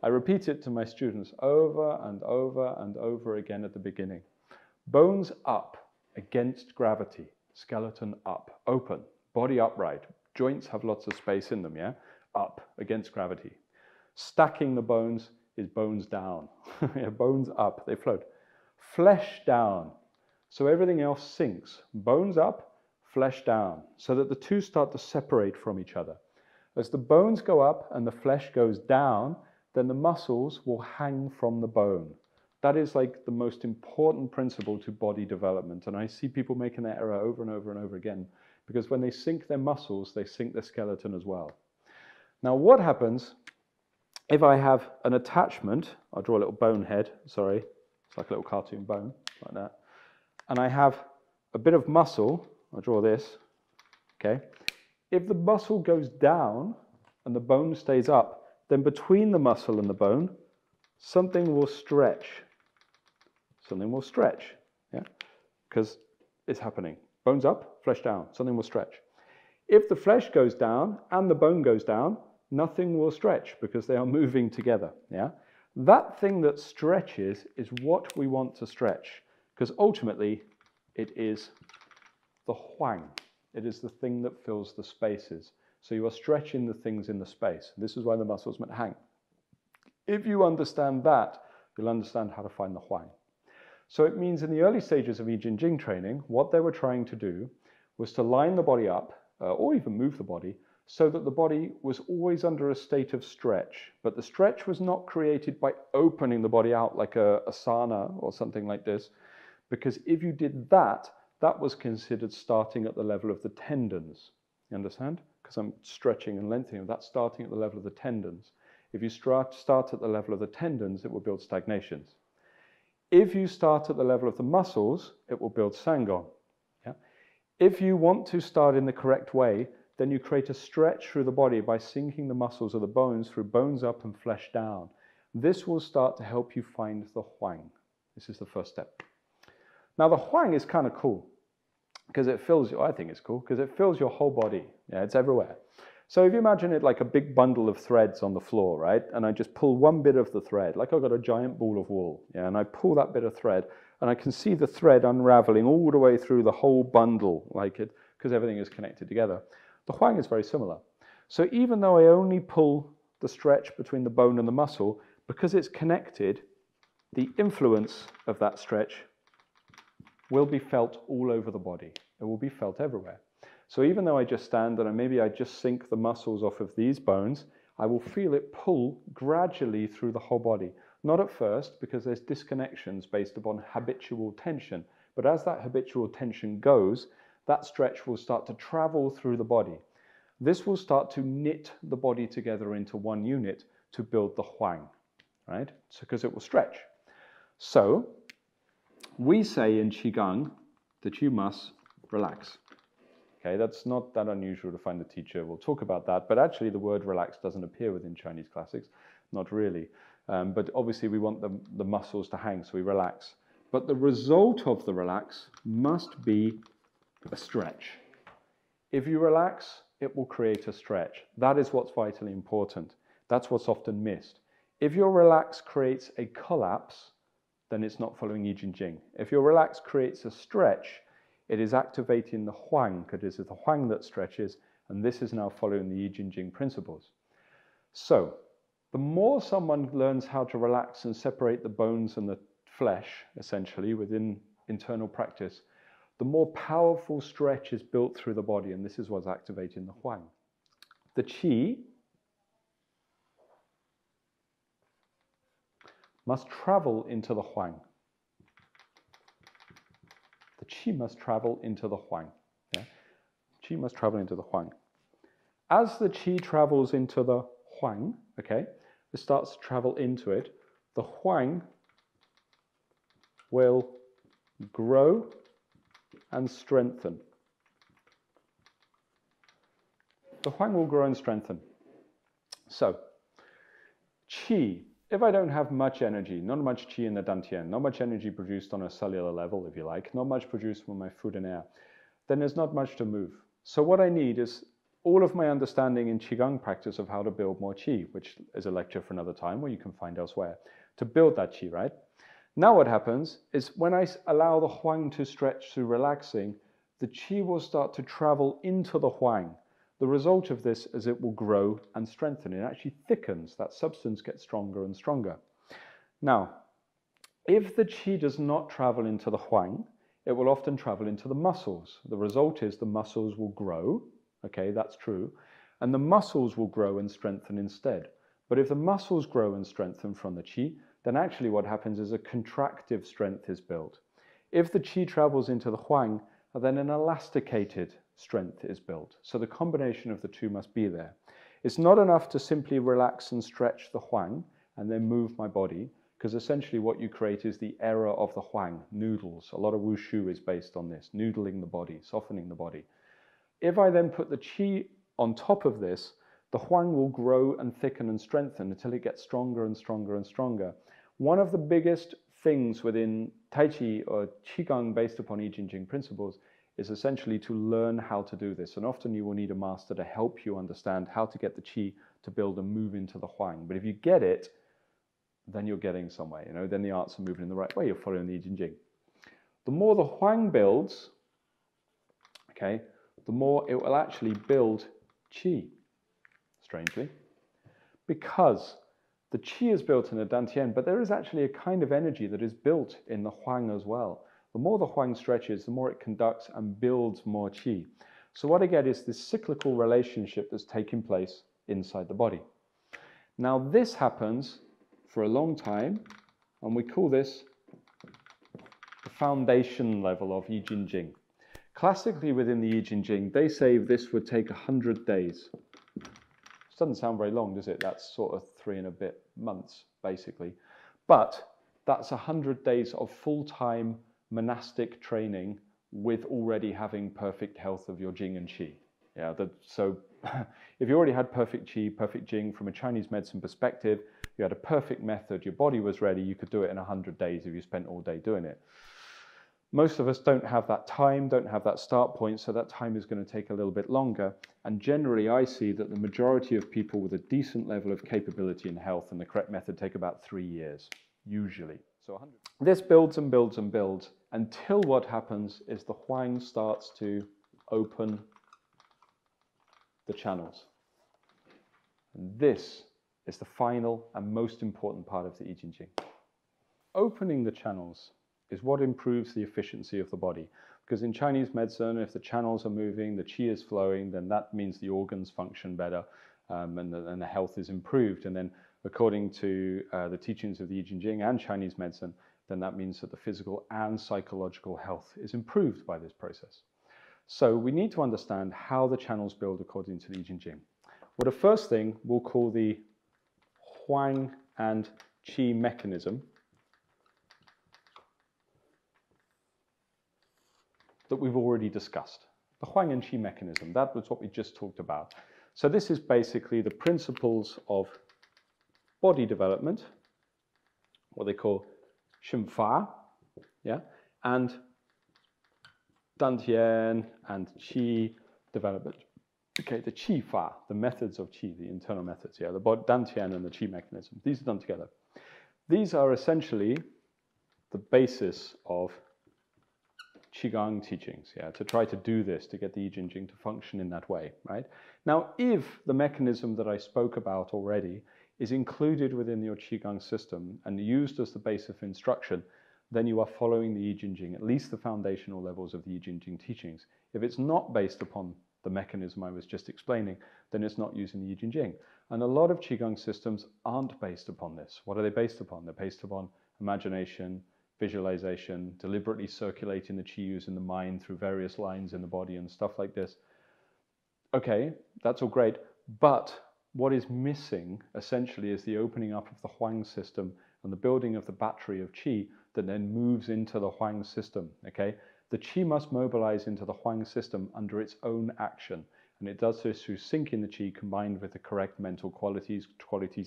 I repeat it to my students over and over and over again at the beginning. Bones up against gravity, skeleton up, open, body upright. Joints have lots of space in them, yeah? Up against gravity. Stacking the bones is bones down. Yeah, bones up, they float. Flesh down, so everything else sinks. Bones up, flesh down, so that the two start to separate from each other. As the bones go up and the flesh goes down, then the muscles will hang from the bone. That is like the most important principle to body development. And I see people making that error over and over and over again, because when they sink their muscles, they sink their skeleton as well. Now, what happens if I have an attachment? I'll draw a little bone head, sorry. It's like a little cartoon bone, like that. And I have a bit of muscle. I'll draw this, okay? If the muscle goes down and the bone stays up, then between the muscle and the bone, something will stretch. Something will stretch, yeah? Because it's happening. Bones up, flesh down, something will stretch. If the flesh goes down and the bone goes down, nothing will stretch because they are moving together, yeah? That thing that stretches is what we want to stretch, because ultimately it is the huang. It is the thing that fills the spaces. So you are stretching the things in the space. This is why the muscles might hang. If you understand that, you'll understand how to find the huang. So it means in the early stages of Yi Jin Jing training, what they were trying to do was to line the body up, or even move the body, so that the body was always under a state of stretch. But the stretch was not created by opening the body out like a asana or something like this, because if you did that, that was considered starting at the level of the tendons. You understand? Because I'm stretching and lengthening, that's starting at the level of the tendons. If you start at the level of the tendons, it will build stagnations. If you start at the level of the muscles, it will build sangong. Yeah? If you want to start in the correct way, then you create a stretch through the body by sinking the muscles of the bones through bones up and flesh down. This will start to help you find the huang. This is the first step. Now the huang is kind of cool because it fills your, I think it's cool because it fills your whole body. Yeah, it's everywhere. So if you imagine it like a big bundle of threads on the floor, right? And I just pull one bit of the thread, like I've got a giant ball of wool, yeah, and I pull that bit of thread and I can see the thread unraveling all the way through the whole bundle, like it, because everything is connected together. The huang is very similar. So even though I only pull the stretch between the bone and the muscle, because it's connected, the influence of that stretch will be felt all over the body. It will be felt everywhere. So even though I just stand and maybe I just sink the muscles off of these bones, I will feel it pull gradually through the whole body. Not at first, because there's disconnections based upon habitual tension. But as that habitual tension goes, that stretch will start to travel through the body. This will start to knit the body together into one unit to build the huang, right? So, because it will stretch. So, we say in Qigong that you must relax. Okay, that's not that unusual to find a teacher. We'll talk about that, but actually the word relax doesn't appear within Chinese classics, not really. But obviously we want the muscles to hang, so we relax. But the result of the relax must be a stretch. If you relax, it will create a stretch. That is what's vitally important. That's what's often missed. If your relax creates a collapse, then it's not following Yi Jin Jing. If your relax creates a stretch, it is activating the huang, because it is the huang that stretches, and this is now following the Yi Jin Jing principles. So, the more someone learns how to relax and separate the bones and the flesh, essentially, within internal practice, the more powerful stretch is built through the body, and this is what's activating the huang. The qi must travel into the huang. The qi must travel into the huang. Yeah? Qi must travel into the huang. As the qi travels into the huang, okay, it starts to travel into it, the huang will grow and strengthen. The Huang will grow and strengthen. So, Qi, if I don't have much energy, not much Qi in the Dantian, not much energy produced on a cellular level, if you like, not much produced from my food and air, then there's not much to move. So what I need is all of my understanding in Qigong practice of how to build more Qi, which is a lecture for another time, or you can find elsewhere, to build that Qi, right? Now what happens is when I allow the Huang to stretch through relaxing, the Qi will start to travel into the Huang. The result of this is it will grow and strengthen. It actually thickens. That substance gets stronger and stronger. Now, if the Qi does not travel into the Huang, it will often travel into the muscles. The result is the muscles will grow. Okay, that's true. And the muscles will grow and strengthen instead. But if the muscles grow and strengthen from the Qi, then actually what happens is a contractive strength is built. If the Qi travels into the Huang, then an elasticated strength is built. So the combination of the two must be there. It's not enough to simply relax and stretch the Huang and then move my body, because essentially what you create is the error of the Huang, noodles. A lot of wushu is based on this, noodling the body, softening the body. If I then put the Qi on top of this, the Huang will grow and thicken and strengthen until it gets stronger and stronger and stronger. One of the biggest things within Tai Chi or Qigong based upon Yi Jin Jing principles is essentially to learn how to do this. And often you will need a master to help you understand how to get the Qi to build and move into the Huang. But if you get it, then you're getting somewhere, you know, then the arts are moving in the right way, you're following the Yi Jin Jing. The more the Huang builds, okay, the more it will actually build Qi, strangely. Because the Qi is built in the Dantian, but there is actually a kind of energy that is built in the Huang as well. The more the Huang stretches, the more it conducts and builds more Qi. So what I get is this cyclical relationship that's taking place inside the body. Now this happens for a long time, and we call this the foundation level of Yi Jin Jing. Classically within the Yi Jin Jing, they say this would take 100 days. This doesn't sound very long, does it? That's sort of 3 and a bit months, basically. But that's 100 days of full-time monastic training with already having perfect health of your Jing and Qi. Yeah, so if you already had perfect Qi, perfect Jing from a Chinese medicine perspective, you had a perfect method, your body was ready, you could do it in 100 days if you spent all day doing it. Most of us don't have that time, don't have that start point, so that time is going to take a little bit longer. And generally, I see that the majority of people with a decent level of capability and health and the correct method take about 3 years, usually. So 100. This builds and builds and builds until what happens is the Huang starts to open the channels. And this is the final and most important part of the Yi Jin Jing. Opening the channels is what improves the efficiency of the body. Because in Chinese medicine, if the channels are moving, the Qi is flowing, then that means the organs function better and the health is improved. And then according to the teachings of the Yi Jin Jing and Chinese medicine, then that means that the physical and psychological health is improved by this process. So we need to understand how the channels build according to the Yi Jin Jing. Well, the first thing we'll call the Huang and Qi mechanism that we've already discussed. The Huang and Qi mechanism, that was what we just talked about. So this is basically the principles of body development, what they call Fa, yeah, and Dantian and Qi development. Okay, the Qi Fa, the methods of Qi, the internal methods, yeah, the Dantian and the Qi mechanism. These are done together. These are essentially the basis of Qigong teachings, yeah, to try to do this, to get the Yi Jin Jing to function in that way, right? Now, if the mechanism that I spoke about already is included within your Qigong system and used as the base of instruction, then you are following the Yi Jin Jing, at least the foundational levels of the Yi Jin Jing teachings. If it's not based upon the mechanism I was just explaining, then it's not using the Yi Jin Jing. And a lot of Qigong systems aren't based upon this. What are they based upon? They're based upon imagination, visualization, deliberately circulating the Qi in the mind through various lines in the body and stuff like this. Okay, that's all great, but what is missing essentially is the opening up of the Huang system and the building of the battery of Qi that then moves into the Huang system, okay? The Qi must mobilize into the Huang system under its own action. And it does this through syncing the Qi combined with the correct mental qualities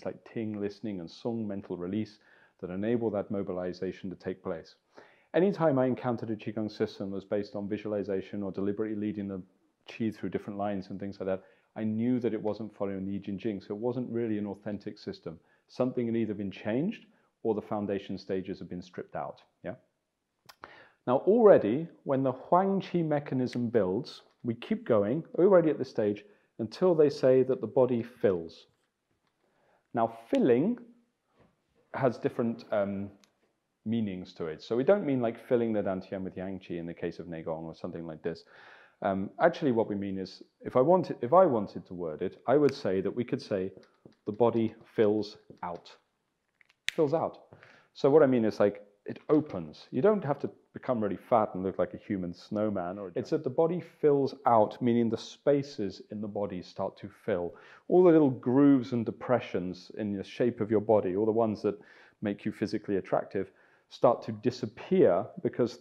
like Ting, listening, and Sung, mental release, that enable that mobilization to take place. Anytime I encountered a Qigong system that was based on visualization or deliberately leading the Qi through different lines and things like that, I knew that it wasn't following the Yi Jin Jing, so it wasn't really an authentic system. Something had either been changed or the foundation stages have been stripped out. Yeah. Now already, when the Huang Qi mechanism builds, we keep going, already at this stage, until they say that the body fills. Now filling has different meanings to it. So we don't mean like filling the Dantian with Yang Qi in the case of Neigong or something like this. Actually what we mean is, if I wanted to word it, I would say that we could say the body fills out. Fills out. So what I mean is like it opens. You don't have to become really fat and look like a human snowman. It's that the body fills out, meaning the spaces in the body start to fill. All the little grooves and depressions in the shape of your body, all the ones that make you physically attractive, start to disappear because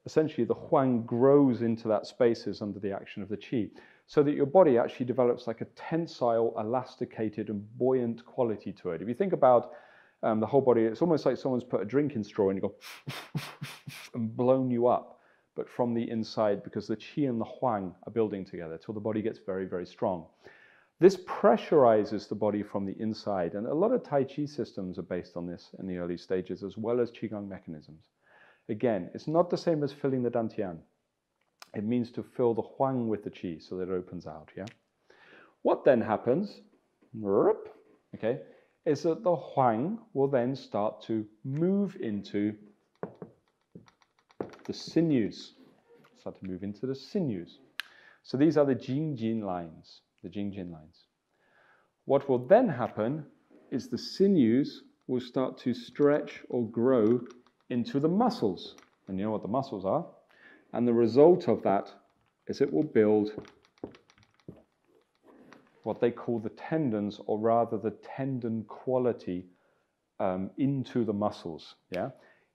essentially the Huang grows into that spaces under the action of the Qi, so that your body actually develops like a tensile, elasticated and buoyant quality to it. If you think about the whole body, it's almost like someone's put a drinking straw and you go and blown you up, but from the inside, because the Qi and the Huang are building together till the body gets very, very strong. This pressurizes the body from the inside, and a lot of Tai Chi systems are based on this in the early stages, as well as Qigong mechanisms. Again, it's not the same as filling the Dantian. It means to fill the Huang with the Qi so that it opens out, yeah? What then happens, okay, is that the Huang will then start to move into the sinews. Start to move into the sinews. So these are the Jing lines. The Jing lines. What will then happen is the sinews will start to stretch or grow into the muscles. And you know what the muscles are? And the result of that is it will build what they call the tendons, or rather the tendon quality into the muscles. Yeah?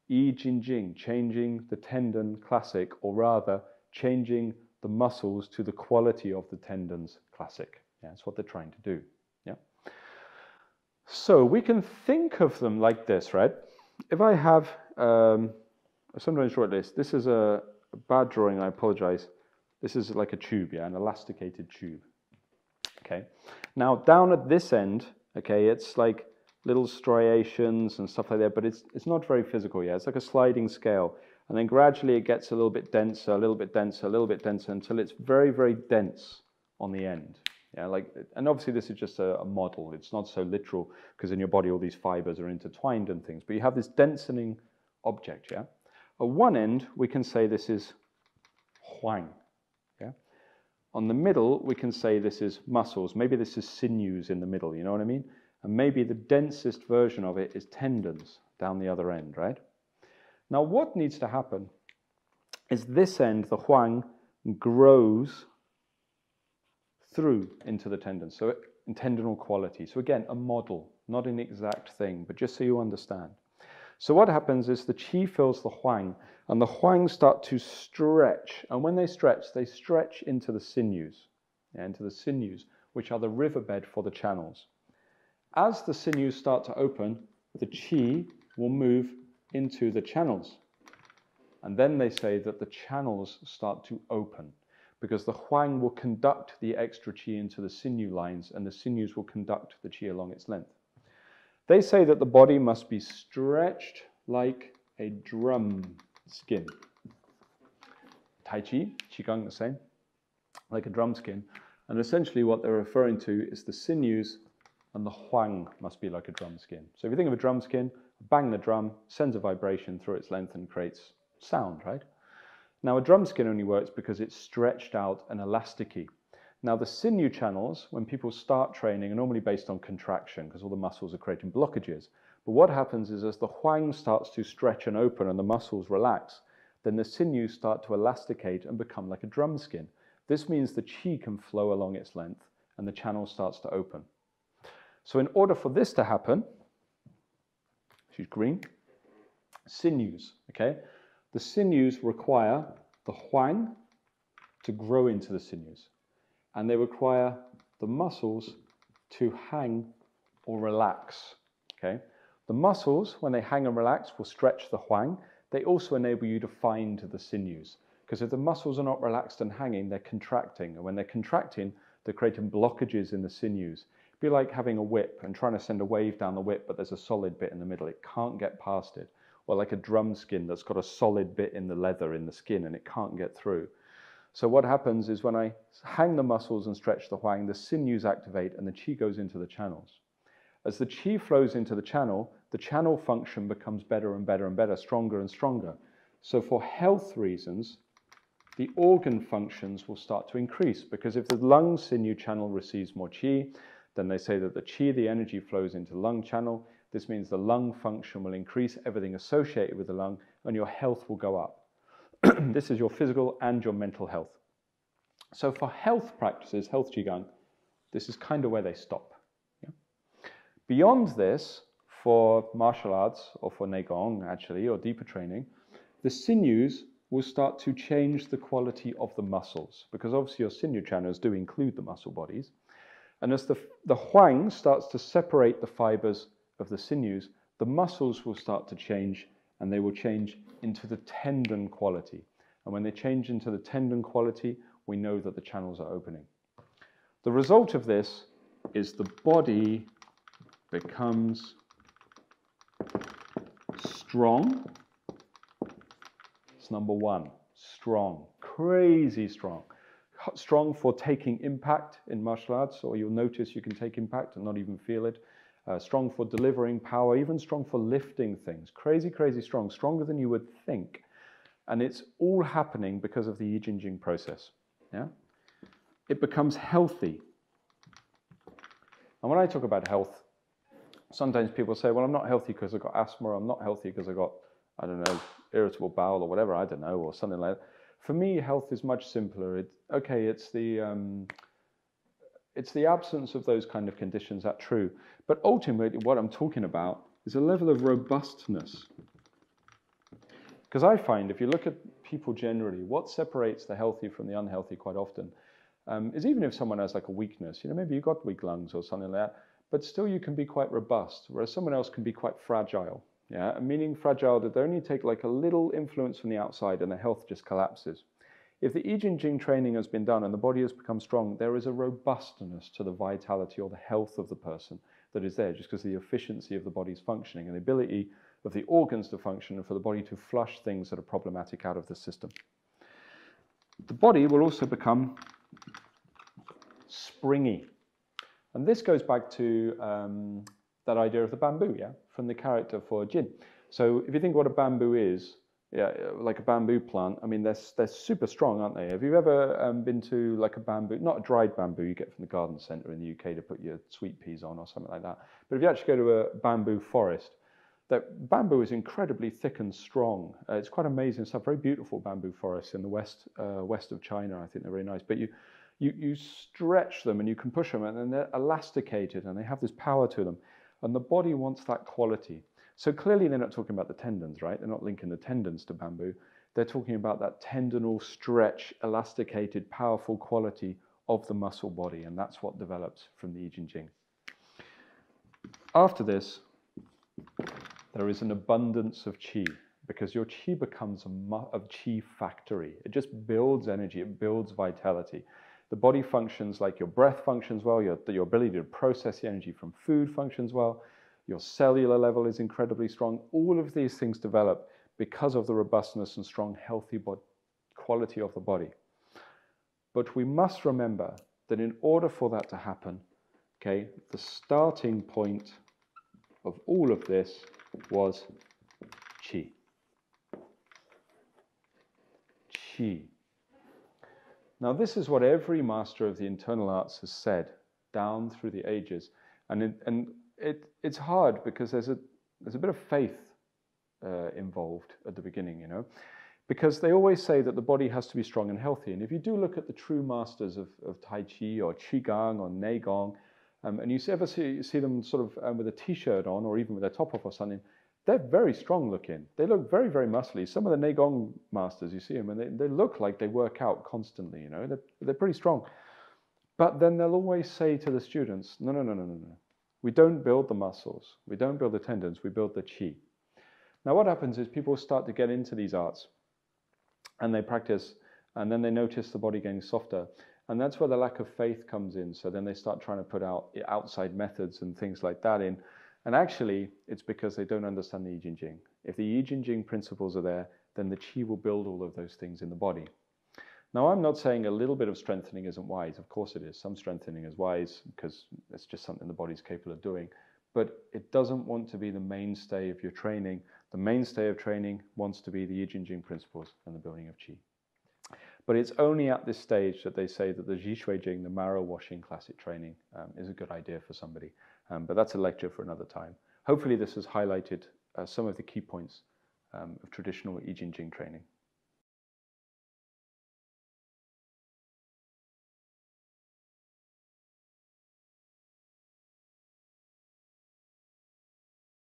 Yi Jin Jing, changing the tendon classic, or rather changing the muscles to the quality of the tendons classic. Yeah, that's what they're trying to do. Yeah. So we can think of them like this, right? If I have, I sometimes draw this. This is a bad drawing, I apologize. This is like a tube, yeah, an elasticated tube. Okay. Now down at this end, okay, it's like little striations and stuff like that, but it's not very physical yet. It's like a sliding scale. And then gradually it gets a little bit denser, a little bit denser, a little bit denser, until it's very, very dense on the end. Yeah, and obviously this is just a model. It's not so literal, because in your body all these fibers are intertwined and things. But you have this densening object, yeah? At one end, we can say this is Huang, yeah? On the middle, we can say this is muscles. Maybe this is sinews in the middle, you know what I mean? And maybe the densest version of it is tendons down the other end, right? Now, what needs to happen is this end, the Huang, grows through into the tendon, so in tendinal quality. So again, a model, not an exact thing, but just so you understand. So what happens is the Qi fills the Huang, and the Huang start to stretch. And when they stretch into the sinews, yeah, into the sinews, which are the riverbed for the channels. As the sinews start to open, the Qi will move into the channels. And then they say that the channels start to open, because the Huang will conduct the extra Qi into the sinew lines, and the sinews will conduct the Qi along its length. They say that the body must be stretched like a drum skin. Tai Chi, Qigong the same, like a drum skin. And essentially what they're referring to is the sinews and the Huang must be like a drum skin. So if you think of a drum skin, bang the drum, sends a vibration through its length and creates sound, right? Now a drum skin only works because it's stretched out and elasticy. Now the sinew channels, when people start training, are normally based on contraction because all the muscles are creating blockages. But what happens is as the Huang starts to stretch and open and the muscles relax, then the sinews start to elasticate and become like a drum skin. This means the Qi can flow along its length and the channel starts to open. So in order for this to happen, she's green, Sinews, okay? The sinews require the huang to grow into the sinews, and they require the muscles to hang or relax, okay? The muscles, when they hang and relax, will stretch the huang. They also enable you to find the sinews, because if the muscles are not relaxed and hanging, they're contracting, and when they're contracting, they're creating blockages in the sinews. It'd be like having a whip and trying to send a wave down the whip, but there's a solid bit in the middle. It can't get past it. Or like a drum skin that's got a solid bit in the leather in the skin and it can't get through. So what happens is when I hang the muscles and stretch the huang, the sinews activate and the qi goes into the channels. As the qi flows into the channel function becomes better and better and better, stronger and stronger. So for health reasons, the organ functions will start to increase, because if the lung sinew channel receives more qi, then they say that the qi, the energy, flows into the lung channel. This means the lung function will increase, everything associated with the lung, and your health will go up. This is your physical and your mental health. So for health practices, health Qigong, this is kind of where they stop. Yeah? Beyond this, for martial arts, or for Gong actually, or deeper training, the sinews will start to change the quality of the muscles, because obviously your sinew channels do include the muscle bodies. And as the huang starts to separate the fibers of the sinews, the muscles will start to change, and they will change into the tendon quality. And when they change into the tendon quality, we know that the channels are opening. The result of this is the body becomes strong. It's number one, strong, crazy strong. Strong for taking impact in martial arts, or you'll notice you can take impact and not even feel it. Strong for delivering power, even strong for lifting things. Crazy, crazy strong, stronger than you would think. And it's all happening because of the Yi Jin Jing process. Yeah? It becomes healthy. And when I talk about health, sometimes people say, well, I'm not healthy because I've got asthma, or I'm not healthy because I've got, I don't know, irritable bowel or whatever, I don't know, or something like that. For me, health is much simpler. It's the absence of those kind of conditions, that's true. But ultimately, what I'm talking about is a level of robustness. Because I find, if you look at people generally, what separates the healthy from the unhealthy quite often is even if someone has like a weakness, maybe you've got weak lungs or something like that, but still you can be quite robust, whereas someone else can be quite fragile. Yeah, meaning fragile that they only take like a little influence from the outside and the health just collapses. If the Yi Jin Jing training has been done and the body has become strong, there is a robustness to the vitality or the health of the person that is there, just because of the efficiency of the body's functioning and the ability of the organs to function and for the body to flush things that are problematic out of the system. The body will also become springy. And this goes back to that idea of the bamboo, yeah, from the character for Jin. So if you think what a bamboo is, yeah, like a bamboo plant, I mean, they're super strong, aren't they? Have you ever been to like a bamboo, not a dried bamboo you get from the garden centre in the UK to put your sweet peas on or something like that, but if you actually go to a bamboo forest, that bamboo is incredibly thick and strong. It's quite amazing stuff, very beautiful bamboo forests in the west of China. I think they're very nice, but you stretch them and you can push them and then they're elasticated and they have this power to them. And the body wants that quality. So clearly they're not talking about the tendons, right? They're not linking the tendons to bamboo. They're talking about that tendonal stretch, elasticated, powerful quality of the muscle body. And that's what develops from the Yi Jin Jing. After this, there is an abundance of qi, because your qi becomes a qi factory. It just builds energy, it builds vitality. The body functions like your breath functions well, your ability to process the energy from food functions well, your cellular level is incredibly strong. All of these things develop because of the robustness and strong, healthy quality of the body. But we must remember that in order for that to happen, okay, the starting point of all of this was qi. Qi. Now, this is what every master of the internal arts has said down through the ages, and it's hard because there's a bit of faith involved at the beginning, because they always say that the body has to be strong and healthy. And if you do look at the true masters of Tai Chi or Qigong or Gong, and you ever see them sort of with a t-shirt on or even with a top off or something, they're very strong looking. They look very, very muscly. Some of the Gong masters, you see them, and they look like they work out constantly, you know, they're pretty strong. But then they'll always say to the students, no, no, no, no, no, no. We don't build the muscles. We don't build the tendons. We build the Qi. Now what happens is people start to get into these arts and they practice, and then they notice the body getting softer. And that's where the lack of faith comes in. So then they start trying to put out outside methods and things like that in. And actually, it's because they don't understand the Yi Jin Jing. If the Yi Jin Jing principles are there, then the Qi will build all of those things in the body. Now, I'm not saying a little bit of strengthening isn't wise. Of course it is. Some strengthening is wise because it's just something the body's capable of doing. But it doesn't want to be the mainstay of your training. The mainstay of training wants to be the Yi Jin Jing principles and the building of Qi. But it's only at this stage that they say that the Ji Shui Jing, the marrow washing classic training, is a good idea for somebody. But that's a lecture for another time. Hopefully this has highlighted some of the key points of traditional Yi Jin Jing training.